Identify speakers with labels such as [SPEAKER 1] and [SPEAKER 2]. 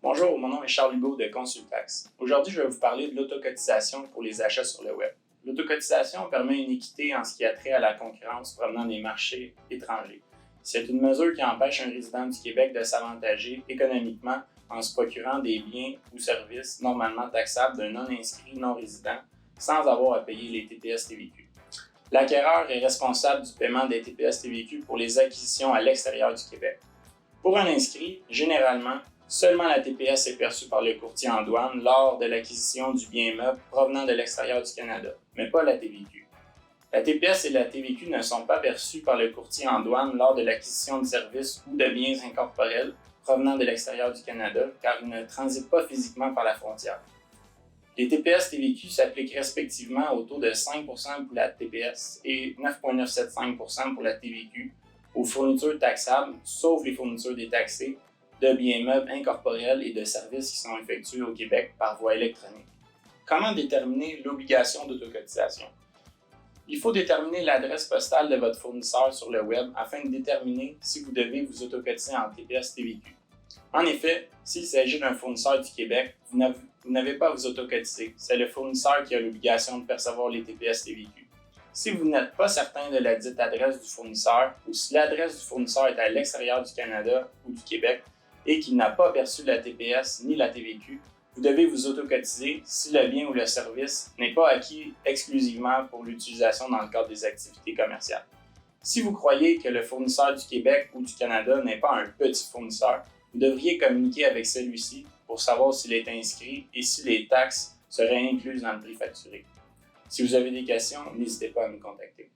[SPEAKER 1] Bonjour, mon nom est Charles Hugo de Consultax. Aujourd'hui, je vais vous parler de l'autocotisation pour les achats sur le web. L'autocotisation permet une équité en ce qui a trait à la concurrence provenant des marchés étrangers. C'est une mesure qui empêche un résident du Québec de s'avantager économiquement en se procurant des biens ou services normalement taxables d'un non-inscrit non-résident sans avoir à payer les TPS-TVQ. L'acquéreur est responsable du paiement des TPS-TVQ pour les acquisitions à l'extérieur du Québec. Pour un inscrit, généralement, seulement la TPS est perçue par le courtier en douane lors de l'acquisition du bien immeuble provenant de l'extérieur du Canada, mais pas la TVQ. La TPS et la TVQ ne sont pas perçues par le courtier en douane lors de l'acquisition de services ou de biens incorporels provenant de l'extérieur du Canada, car ils ne transitent pas physiquement par la frontière. Les TPS-TVQ s'appliquent respectivement au taux de 5% pour la TPS et 9,975% pour la TVQ aux fournitures taxables, sauf les fournitures détaxées, de biens meubles incorporels et de services qui sont effectués au Québec par voie électronique. Comment déterminer l'obligation d'autocotisation? Il faut déterminer l'adresse postale de votre fournisseur sur le web afin de déterminer si vous devez vous autocotiser en TPS-TVQ. En effet, s'il s'agit d'un fournisseur du Québec, vous n'avez pas à vous autocotiser. C'est le fournisseur qui a l'obligation de percevoir les TPS-TVQ. Si vous n'êtes pas certain de la dite adresse du fournisseur ou si l'adresse du fournisseur est à l'extérieur du Canada ou du Québec et qu'il n'a pas perçu la TPS ni la TVQ, vous devez vous autocotiser si le bien ou le service n'est pas acquis exclusivement pour l'utilisation dans le cadre des activités commerciales. Si vous croyez que le fournisseur du Québec ou du Canada n'est pas un petit fournisseur, vous devriez communiquer avec celui-ci pour savoir s'il est inscrit et si les taxes seraient incluses dans le prix facturé. Si vous avez des questions, n'hésitez pas à me contacter.